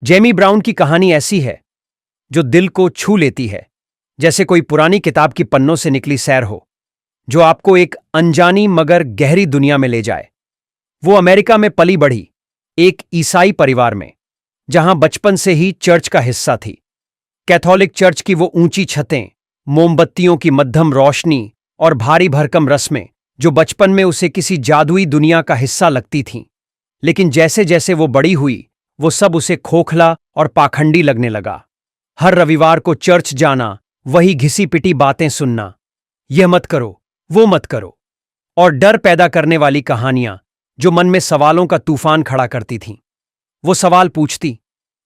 Jamie brown की कहानी ऐसी है जो दिल को छू लेती है, जैसे कोई पुरानी किताब की पन्नों से निकली सैर हो जो आपको एक अनजानी मगर गहरी दुनिया में ले जाए। वो अमेरिका में पली बढ़ी, एक ईसाई परिवार में, जहां बचपन से ही चर्च का हिस्सा थी। कैथोलिक चर्च की वो ऊंची छतें, मोमबत्तियों की मध्यम रोशनी और भारी भरकम रस्में जो बचपन में उसे किसी जादुई दुनिया का हिस्सा लगती थीं। लेकिन जैसे जैसे वो बड़ी हुई, वो सब उसे खोखला और पाखंडी लगने लगा। हर रविवार को चर्च जाना, वही घिसी पिटी बातें सुनना, यह मत करो, वो मत करो, और डर पैदा करने वाली कहानियां जो मन में सवालों का तूफान खड़ा करती थीं। वो सवाल पूछती,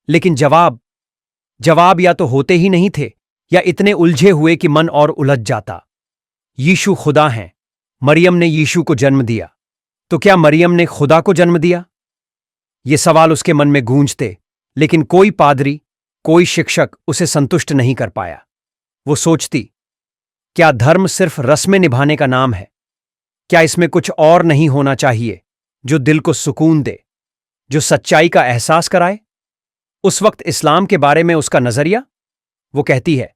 लेकिन जवाब जवाब या तो होते ही नहीं थे या इतने उलझे हुए कि मन और उलझ जाता। यीशु खुदा हैं। मरियम ने यीशु को जन्म दिया, तो क्या मरियम ने खुदा को जन्म दिया? ये सवाल उसके मन में गूंजते, लेकिन कोई पादरी, कोई शिक्षक उसे संतुष्ट नहीं कर पाया। वो सोचती, क्या धर्म सिर्फ रस्में निभाने का नाम है? क्या इसमें कुछ और नहीं होना चाहिए जो दिल को सुकून दे, जो सच्चाई का एहसास कराए? उस वक्त इस्लाम के बारे में उसका नजरिया? वो कहती है,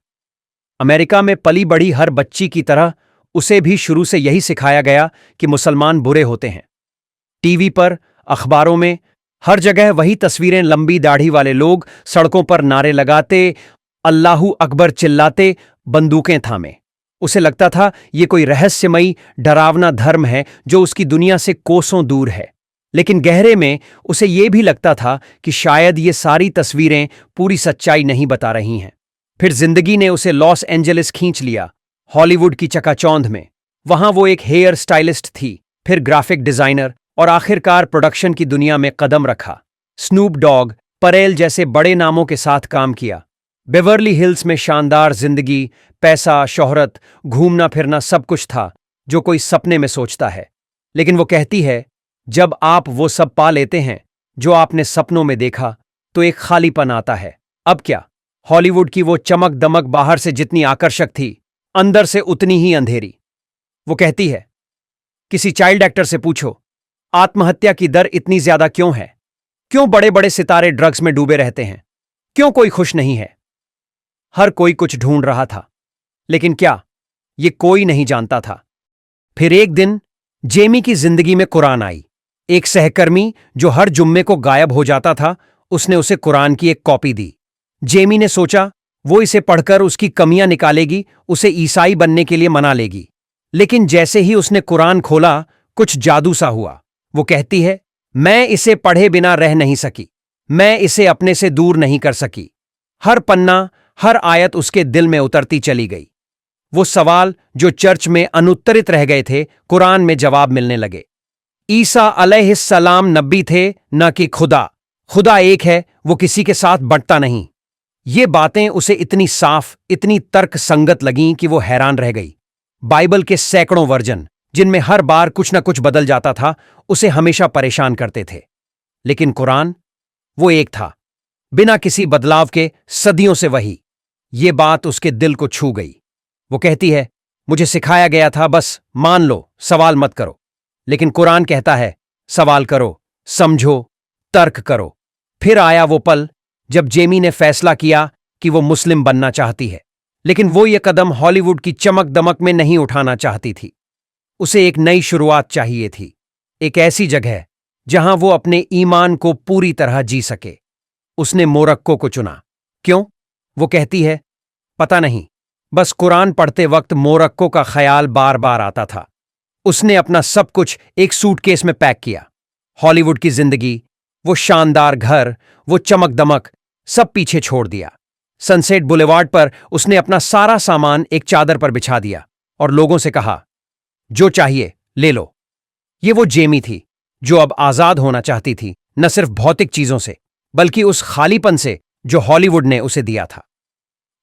अमेरिका में पली बढ़ी हर बच्ची की तरह उसे भी शुरू से यही सिखाया गया कि मुसलमान बुरे होते हैं। टीवी पर, अखबारों में, हर जगह वही तस्वीरें, लंबी दाढ़ी वाले लोग सड़कों पर नारे लगाते, अल्लाहू अकबर चिल्लाते, बंदूकें थामे। उसे लगता था ये कोई रहस्यमयी, डरावना धर्म है जो उसकी दुनिया से कोसों दूर है। लेकिन गहरे में उसे ये भी लगता था कि शायद ये सारी तस्वीरें पूरी सच्चाई नहीं बता रही हैं। फिर जिंदगी ने उसे लॉस एंजलिस खींच लिया, हॉलीवुड की चकाचौंध में। वहां वो एक हेयर स्टाइलिस्ट थी, फिर ग्राफिक डिजाइनर, और आखिरकार प्रोडक्शन की दुनिया में कदम रखा। स्नूप डॉग, परेल जैसे बड़े नामों के साथ काम किया। बेवर्ली हिल्स में शानदार जिंदगी, पैसा, शोहरत, घूमना फिरना, सब कुछ था जो कोई सपने में सोचता है। लेकिन वो कहती है, जब आप वो सब पा लेते हैं जो आपने सपनों में देखा, तो एक खालीपन आता है। अब क्या? हॉलीवुड की वो चमक दमक बाहर से जितनी आकर्षक थी, अंदर से उतनी ही अंधेरी। वो कहती है, किसी चाइल्ड एक्टर से पूछो, आत्महत्या की दर इतनी ज्यादा क्यों है? क्यों बड़े बड़े सितारे ड्रग्स में डूबे रहते हैं? क्यों कोई खुश नहीं है? हर कोई कुछ ढूंढ रहा था, लेकिन क्या, ये कोई नहीं जानता था। फिर एक दिन जेमी की जिंदगी में कुरान आई। एक सहकर्मी जो हर जुम्मे को गायब हो जाता था, उसने उसे कुरान की एक कॉपी दी। जेमी ने सोचा, वो इसे पढ़कर उसकी कमियां निकालेगी, उसे ईसाई बनने के लिए मना लेगी। लेकिन जैसे ही उसने कुरान खोला, कुछ जादू सा हुआ। वो कहती है, मैं इसे पढ़े बिना रह नहीं सकी, मैं इसे अपने से दूर नहीं कर सकी। हर पन्ना, हर आयत उसके दिल में उतरती चली गई। वो सवाल जो चर्च में अनुत्तरित रह गए थे, कुरान में जवाब मिलने लगे। ईसा अलैहिस्सलाम नबी थे, न कि खुदा। खुदा एक है, वो किसी के साथ बंटता नहीं। ये बातें उसे इतनी साफ, इतनी तर्क संगत लगीं कि वो हैरान रह गई। बाइबल के सैकड़ों वर्जन, जिनमें हर बार कुछ न कुछ बदल जाता था, उसे हमेशा परेशान करते थे। लेकिन कुरान, वो एक था, बिना किसी बदलाव के, सदियों से वही। ये बात उसके दिल को छू गई। वो कहती है, मुझे सिखाया गया था बस मान लो, सवाल मत करो। लेकिन कुरान कहता है, सवाल करो, समझो, तर्क करो। फिर आया वो पल जब जेमी ने फैसला किया कि वो मुस्लिम बनना चाहती है। लेकिन वो ये कदम हॉलीवुड की चमक दमक में नहीं उठाना चाहती थी। उसे एक नई शुरुआत चाहिए थी, एक ऐसी जगह जहां वो अपने ईमान को पूरी तरह जी सके। उसने मोरक्को को चुना। क्यों? वो कहती है, पता नहीं, बस कुरान पढ़ते वक्त मोरक्को का ख्याल बार बार आता था। उसने अपना सब कुछ एक सूटकेस में पैक किया। हॉलीवुड की जिंदगी, वो शानदार घर, वो चमक दमक, सब पीछे छोड़ दिया। सनसेट बुलेवार्ड पर उसने अपना सारा सामान एक चादर पर बिछा दिया और लोगों से कहा, जो चाहिए ले लो। ये वो जेमी थी जो अब आजाद होना चाहती थी, न सिर्फ भौतिक चीजों से, बल्कि उस खालीपन से जो हॉलीवुड ने उसे दिया था।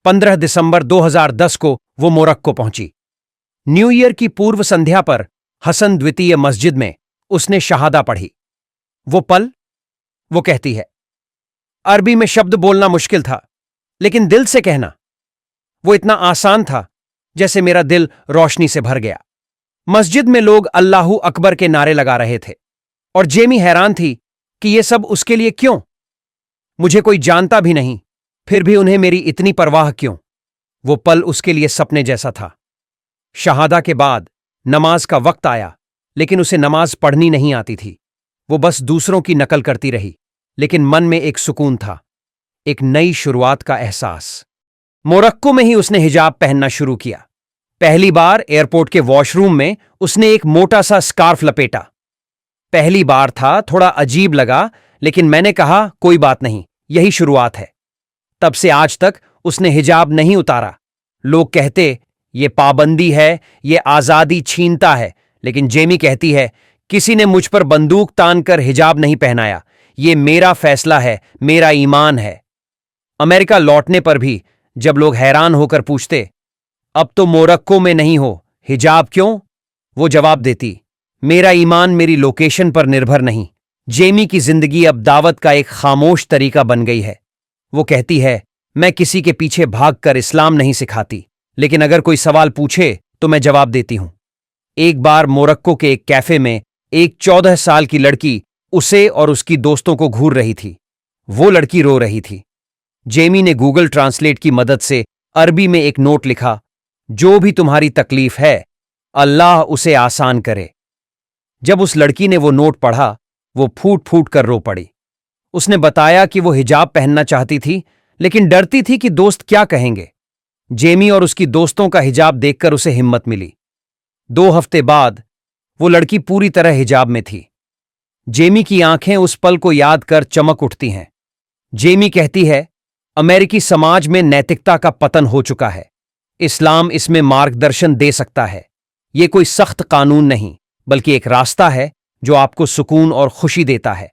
15 दिसंबर 2010 को वो मोरक्को पहुंची। न्यू ईयर की पूर्व संध्या पर हसन द्वितीय मस्जिद में उसने शहादा पढ़ी। वो पल, वो कहती है, अरबी में शब्द बोलना मुश्किल था, लेकिन दिल से कहना, वो इतना आसान था जैसे मेरा दिल रोशनी से भर गया। मस्जिद में लोग अल्लाहू अकबर के नारे लगा रहे थे और जेमी हैरान थी कि ये सब उसके लिए क्यों। मुझे कोई जानता भी नहीं, फिर भी उन्हें मेरी इतनी परवाह क्यों? वो पल उसके लिए सपने जैसा था। शहादा के बाद नमाज का वक्त आया, लेकिन उसे नमाज पढ़नी नहीं आती थी। वो बस दूसरों की नकल करती रही, लेकिन मन में एक सुकून था, एक नई शुरुआत का एहसास। मोरक्को में ही उसने हिजाब पहनना शुरू किया। पहली बार एयरपोर्ट के वॉशरूम में उसने एक मोटा सा स्कार्फ लपेटा। पहली बार था, थोड़ा अजीब लगा, लेकिन मैंने कहा कोई बात नहीं, यही शुरुआत है। तब से आज तक उसने हिजाब नहीं उतारा। लोग कहते ये पाबंदी है, ये आजादी छीनता है, लेकिन जेमी कहती है किसी ने मुझ पर बंदूक तानकर हिजाब नहीं पहनाया, ये मेरा फैसला है, मेरा ईमान है। अमेरिका लौटने पर भी जब लोग हैरान होकर पूछते अब तो मोरक्को में नहीं हो, हिजाब क्यों? वो जवाब देती मेरा ईमान मेरी लोकेशन पर निर्भर नहीं। जेमी की जिंदगी अब दावत का एक खामोश तरीका बन गई है। वो कहती है मैं किसी के पीछे भागकर इस्लाम नहीं सिखाती, लेकिन अगर कोई सवाल पूछे तो मैं जवाब देती हूं। एक बार मोरक्को के एक कैफे में एक 14 साल की लड़की उसे और उसकी दोस्तों को घूर रही थी। वो लड़की रो रही थी। जेमी ने गूगल ट्रांसलेट की मदद से अरबी में एक नोट लिखा, जो भी तुम्हारी तकलीफ है अल्लाह उसे आसान करे। जब उस लड़की ने वो नोट पढ़ा, वो फूट फूट कर रो पड़ी। उसने बताया कि वो हिजाब पहनना चाहती थी, लेकिन डरती थी कि दोस्त क्या कहेंगे। जेमी और उसकी दोस्तों का हिजाब देखकर उसे हिम्मत मिली। 2 हफ्ते बाद वो लड़की पूरी तरह हिजाब में थी। जेमी की आंखें उस पल को याद कर चमक उठती हैं। जेमी कहती है अमेरिकी समाज में नैतिकता का पतन हो चुका है। इस्लाम इसमें मार्गदर्शन दे सकता है। ये कोई सख्त कानून नहीं, बल्कि एक रास्ता है जो आपको सुकून और खुशी देता है।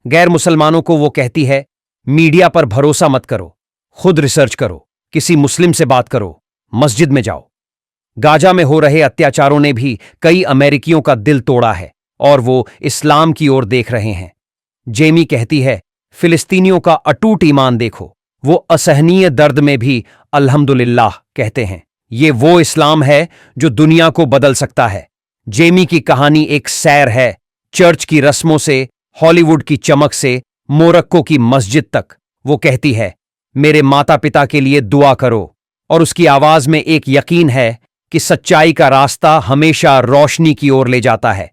गैर मुसलमानों को वो कहती है मीडिया पर भरोसा मत करो, खुद रिसर्च करो, किसी मुस्लिम से बात करो, मस्जिद में जाओ। गाजा में हो रहे अत्याचारों ने भी कई अमेरिकियों का दिल तोड़ा है और वो इस्लाम की ओर देख रहे हैं। जेमी कहती है फिलिस्तीनियों का अटूट ईमान देखो, वो असहनीय दर्द में भी अल्हम्दुलिल्लाह कहते हैं। ये वो इस्लाम है जो दुनिया को बदल सकता है। जेमी की कहानी एक सैर है, चर्च की रस्मों से, हॉलीवुड की चमक से, मोरक्को की मस्जिद तक। वो कहती है मेरे माता पिता के लिए दुआ करो, और उसकी आवाज में एक यकीन है कि सच्चाई का रास्ता हमेशा रोशनी की ओर ले जाता है।